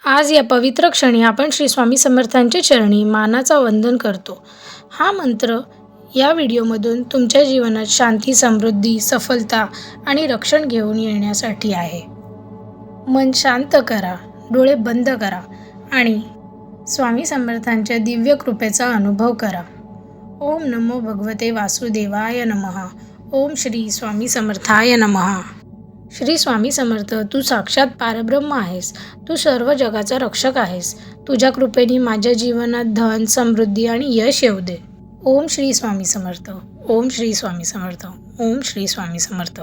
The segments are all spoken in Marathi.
आज या पवित्र क्षणी आपण श्री स्वामी समर्थांच्या चरणी मानाचा वंदन करतो. हा मंत्र या व्हिडिओमधून तुमच्या जीवनात शांती, समृद्धी, सफलता आणि रक्षण घेऊन येण्यासाठी आहे. मन शांत करा, डोळे बंद करा आणि स्वामी समर्थांच्या दिव्य कृपेचा अनुभव करा. ओम नमो भगवते वासुदेवाय नमः. ओम श्री स्वामी समर्थाय नमः. श्री स्वामी समर्थ, तू साक्षात परब्रह्म आहेस. तू सर्व जगाचा रक्षक आहेस. तुझ्या कृपेने माझ्या जीवनात धन, समृद्धी आणि यश येऊ दे. ओम श्री स्वामी समर्थ. ओम श्री स्वामी समर्थ. ओम श्री स्वामी समर्थ.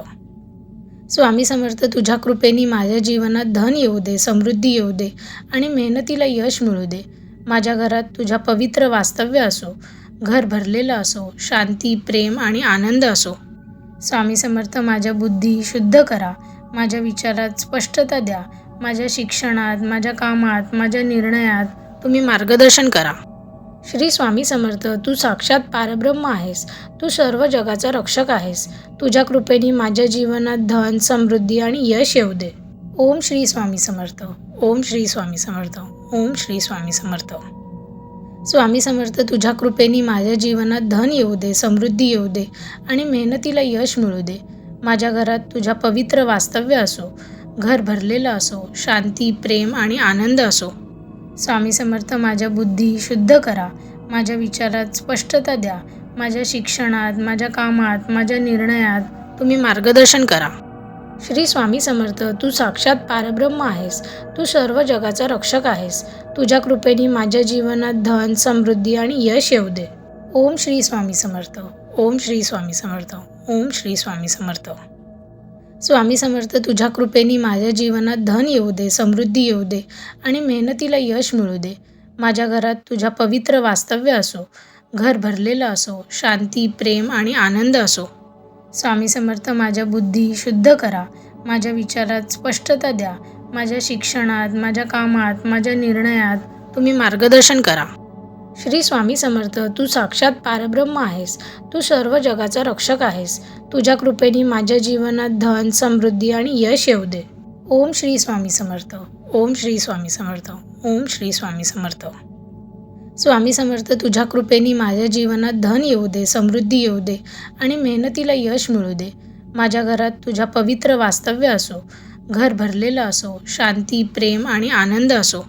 स्वामी समर्थ, तुझ्या कृपेने माझ्या जीवनात धन येऊ दे, समृद्धी येऊ दे आणि मेहनतीला यश मिळू दे. माझ्या घरात तुझ्या पवित्र वास्तव्य असो. घर भरलेलं असो. शांती, प्रेम आणि आनंद असो. स्वामी समर्थ, माझ्या बुद्धी शुद्ध करा. माझ्या विचारात स्पष्टता द्या. माझ्या शिक्षणात, माझ्या कामात, माझ्या निर्णयात तुम्ही मार्गदर्शन करा. श्री स्वामी समर्थ, तू साक्षात परब्रह्म आहेस. तू सर्व जगाचा रक्षक आहेस. तुझ्या कृपेने माझ्या जीवनात धन, समृद्धी आणि यश येऊ दे. ओम श्री स्वामी समर्थ. ओम श्री स्वामी समर्थ. ओम श्री स्वामी समर्थ. स्वामी समर्थ, तुझ्या कृपेने माझ्या जीवनात धन येऊ दे, समृद्धी येऊ दे आणि मेहनतीला यश मिळू दे. माझ्या घरात तुझ्या पवित्र वास्तव्य असो. घर भरलेलं असो. शांती, प्रेम आणि आनंद असो. स्वामी समर्थ, माझ्या बुद्धी शुद्ध करा. माझ्या विचारात स्पष्टता द्या. माझ्या शिक्षणात, माझ्या कामात, माझ्या निर्णयात तुम्ही मार्गदर्शन करा. श्री स्वामी समर्थ, तू साक्षात परब्रह्म आहेस. तू सर्व जगाचा रक्षक आहेस. तुझ्या कृपेने माझ्या जीवनात धन, समृद्धी आणि यश येऊ दे. ओम श्री स्वामी समर्थ. ओम श्री स्वामी समर्थ. ओम श्री स्वामी समर्थ. स्वामी समर्थ, तुझ्या कृपेने माझ्या जीवनात धन येऊ दे, समृद्धी येऊ दे आणि मेहनतीला यश मिळू दे. माझ्या घरात तुझ्या पवित्र वास्तव्य असो. घर भरलेलं असो. शांती, प्रेम आणि आनंद असो. स्वामी समर्थ, माझ्या बुद्धी शुद्ध करा. माझ्या विचारात स्पष्टता द्या. माझ्या शिक्षणात, माझ्या कामात, माझ्या निर्णयात तुम्ही मार्गदर्शन करा. श्री स्वामी समर्थ, तू साक्षात परब्रह्म आहेस. तू सर्व जगाचा रक्षक आहेस. तुझ्या कृपेने माझ्या जीवनात धन, समृद्धी आणि यश येऊ दे. ओम श्री स्वामी समर्थ. ओम श्री स्वामी समर्थ. ओम श्री स्वामी समर्थ. स्वामी समर्थ, तुझ्या कृपेने माझ्या जीवनात धन येऊ दे, समृद्धी येऊ दे आणि मेहनतीला यश मिळू दे. माझ्या घरात तुझ्या पवित्र वास्तव्य असो. घर भरलेलं असो. शांती, प्रेम आणि आनंद असो.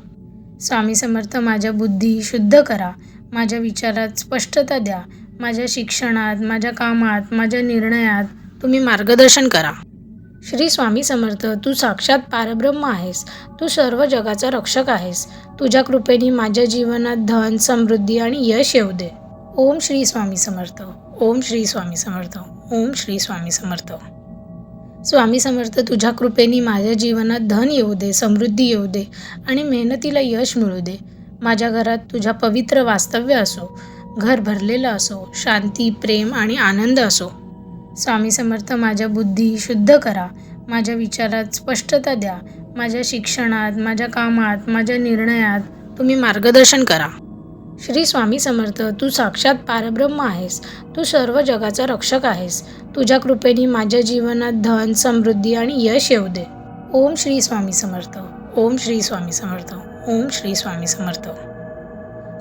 स्वामी समर्थ, माझ्या बुद्धी शुद्ध करा. माझ्या विचारात स्पष्टता द्या. माझ्या शिक्षणात, माझ्या कामात, माझ्या निर्णयात तुम्ही मार्गदर्शन करा. श्री स्वामी समर्थ, तू साक्षात परब्रह्म आहेस. तू सर्व जगाचा रक्षक आहेस. तुझ्या कृपेने माझ्या जीवनात धन, समृद्धी आणि यश येऊ दे. ओम श्री स्वामी समर्थ. ओम श्री स्वामी समर्थ. ओम श्री स्वामी समर्थ. स्वामी समर्थ, तुझ्या कृपेने माझ्या जीवनात धन येऊ दे, समृद्धी येऊ दे आणि मेहनतीला यश मिळू दे. माझ्या घरात तुझ्या पवित्र वास्तव्य असो. घर भरलेलं असो. शांती, प्रेम आणि आनंद असो. स्वामी समर्थ, माझ्या बुद्धी शुद्ध करा. माझ्या विचारात स्पष्टता द्या. माझ्या शिक्षणात, माझ्या कामात, माझ्या निर्णयात तुम्ही मार्गदर्शन करा. श्री स्वामी समर्थ, तू साक्षात परब्रह्म आहेस. तू सर्व जगाचा रक्षक आहेस. तुझ्या कृपेने माझ्या जीवनात धन, समृद्धी आणि यश येऊ दे. ओम श्री स्वामी समर्थ. ओम श्री स्वामी समर्थ. ओम श्री स्वामी समर्थ.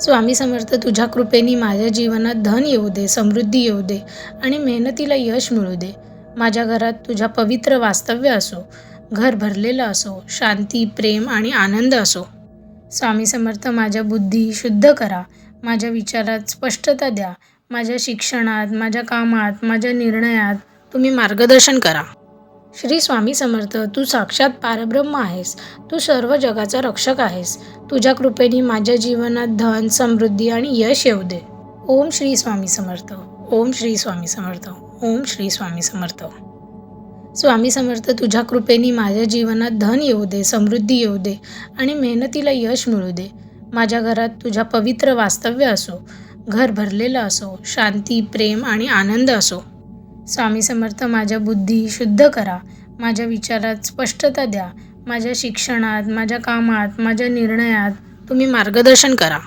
स्वामी समर्थ, तुझ्या कृपेने माझ्या जीवनात धन येऊ दे, समृद्धी येऊ दे आणि मेहनतीला यश मिळू दे. माझ्या घरात तुझ्या पवित्र वास्तव्य असो. घर भरलेलं असो. शांती, प्रेम आणि आनंद असो. स्वामी समर्थ, माझ्या बुद्धी शुद्ध करा. माझ्या विचारात स्पष्टता द्या. माझ्या शिक्षणात, माझ्या कामात, माझ्या निर्णयात तुम्ही मार्गदर्शन करा. श्री स्वामी समर्थ, तू साक्षात परब्रह्म आहेस. तू सर्व जगाचा रक्षक आहेस. तुझ्या कृपेने माझ्या जीवनात धन, समृद्धी आणि यश येऊ दे. ओम श्री स्वामी समर्थ. ओम श्री स्वामी समर्थ. ओम श्री स्वामी समर्थ. स्वामी समर्थ, तुझ्या कृपेने माझ्या जीवनात धन येऊ दे, समृद्धी येऊ दे आणि मेहनतीला यश मिळू दे. माझ्या घरात तुझ्या पवित्र वास्तव्य असो. घर भरलेलं असो. शांती, प्रेम आणि आनंद असो. स्वामी समर्थ, माझ्या बुद्धी शुद्ध करा. माझ्या विचारात स्पष्टता द्या. माझ्या शिक्षणात, माझ्या कामात, माझ्या निर्णयात तुम्ही मार्गदर्शन करा.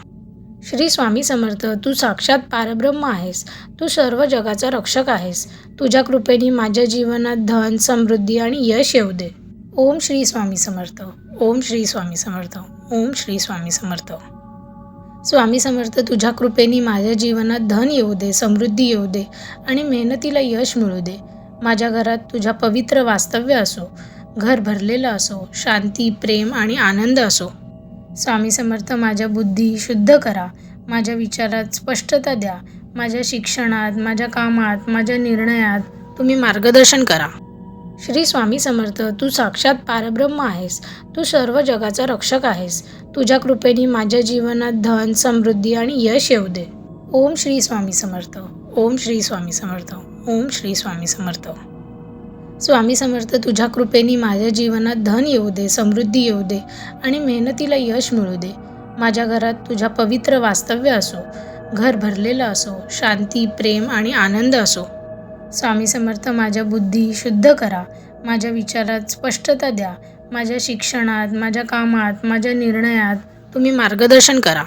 श्री स्वामी समर्थ, तू साक्षात परब्रह्म आहेस. तू सर्व जगाचा रक्षक आहेस. तुझ्या कृपेने माझ्या जीवनात धन, समृद्धी आणि यश येऊ दे. ओम श्री स्वामी समर्थ. ओम श्री स्वामी समर्थ. ओम श्री स्वामी समर्थ. स्वामी समर्थ, तुझ्या कृपेने माझ्या जीवनात धन येऊ दे, समृद्धी येऊ दे आणि मेहनतीला यश मिळू दे. माझ्या घरात तुझ्या पवित्र वास्तव्य असो, घर भरलेलं असो, शांती, प्रेम आणि आनंद असो. स्वामी समर्थ, माझ्या बुद्धी शुद्ध करा, माझ्या विचारात स्पष्टता द्या, माझ्या शिक्षणात, माझ्या कामात, माझ्या निर्णयात तुम्ही मार्गदर्शन करा. श्री स्वामी समर्थ, तू साक्षात परब्रह्म आहेस. तू सर्व जगाचा रक्षक आहेस. तुझ्या कृपेने माझ्या जीवनात धन, समृद्धी आणि यश येऊ दे. ओम श्री स्वामी समर्थ. ओम श्री स्वामी समर्थ. ओम श्री स्वामी समर्थ. स्वामी समर्थ, तुझ्या कृपेने माझ्या जीवनात धन येऊ दे, समृद्धी येऊ दे आणि मेहनतीला यश मिळू दे. माझ्या घरात तुझ्या पवित्र वास्तव्य असो, घर भरलेलं असो, शांती, प्रेम आणि आनंद असो. स्वामी समर्थ, माझ्या बुद्धी शुद्ध करा, माझ्या विचारात स्पष्टता द्या, माझ्या शिक्षणात, माझ्या कामात, माझ्या निर्णयात तुम्ही मार्गदर्शन करा.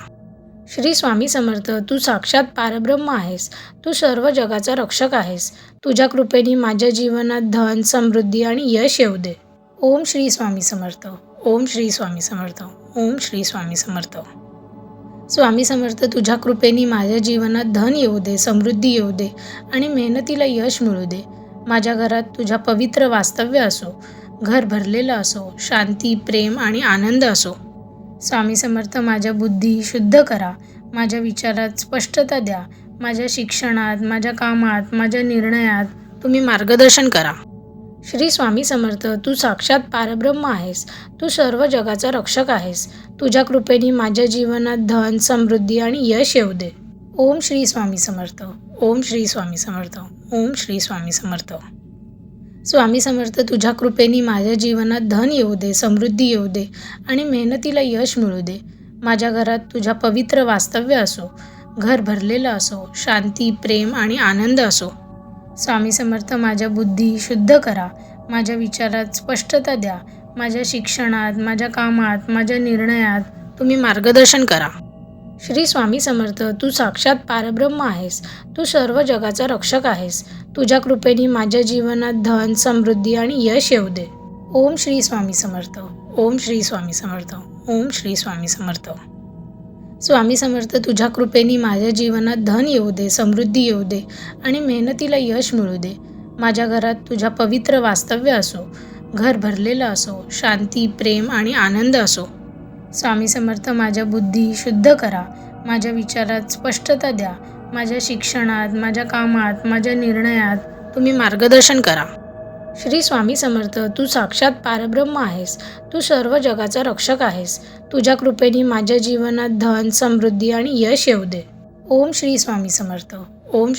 श्री स्वामी समर्थ, तू साक्षात परब्रह्म आहेस. तू सर्व जगाचा रक्षक आहेस. तुझ्या कृपेने माझ्या जीवनात धन, समृद्धी आणि यश येऊ दे. ओम श्री स्वामी समर्थ. ओम श्री स्वामी समर्थ. ओम श्री स्वामी समर्थ. स्वामी समर्थ, तुझ्या कृपेने माझ्या जीवनात धन येऊ दे, समृद्धी येऊ दे आणि मेहनतीला यश मिळू दे. माझ्या घरात तुझ्या पवित्र वास्तव्य असो, घर भरलेलं असो, शांती, प्रेम आणि आनंद असो. स्वामी समर्थ, माझ्या बुद्धी शुद्ध करा, माझ्या विचारात स्पष्टता द्या, माझ्या शिक्षणात, माझ्या कामात, माझ्या निर्णयात तुम्ही मार्गदर्शन करा. श्री स्वामी समर्थ, तू साक्षात परब्रह्म आहेस. तू सर्व जगाचा रक्षक आहेस. तुझ्या कृपेने माझ्या जीवनात धन, समृद्धी आणि यश येऊ दे. ओम श्री स्वामी समर्थ. ओम श्री स्वामी समर्थ. ओम श्री स्वामी समर्थ. स्वामी समर्थ, तुझ्या कृपेने माझ्या जीवनात धन येऊ दे, समृद्धी येऊ दे आणि मेहनतीला यश मिळू दे. माझ्या घरात तुझ्या पवित्र वास्तव्य असो, घर भरलेलं असो, शांती, प्रेम आणि आनंद असो. स्वामी समर्थ, माझ्या बुद्धी शुद्ध करा, माझ्या विचारात स्पष्टता द्या, माझ्या शिक्षणात, माझ्या कामात, माझ्या निर्णयात तुम्ही मार्गदर्शन करा. श्री स्वामी समर्थ, तू साक्षात परब्रह्म आहेस. तू सर्व जगाचा रक्षक आहेस. तुझ्या कृपेने माझ्या जीवनात धन, समृद्धी आणि यश येऊ दे. ओम श्री स्वामी समर्थ. ओम श्री स्वामी समर्थ. ओम श्री स्वामी समर्थ. स्वामी समर्थ, तुझ्या कृपेने माझ्या जीवनात धन येऊ दे, समृद्धी येऊ दे आणि मेहनतीला यश मिळू दे. माझ्या घरात तुझ्या पवित्र वास्तव्य असो, घर भरलेलं असो, शांती, प्रेम आणि आनंद असो. स्वामी समर्थ, माझ्या बुद्धी शुद्ध करा, माझ्या विचारात स्पष्टता द्या, माझ्या शिक्षणात, माझ्या कामात, माझ्या निर्णयात तुम्ही मार्गदर्शन करा. श्री स्वामी समर्थ, तू साक्षात परब्रह्म आहेस. तू सर्व जगाचा रक्षक आहेस. तुझ्या कृपेने माझ्या जीवनात धन, समृद्धी आणि यश येऊ दे. ओम श्री स्वामी समर्थ. ओम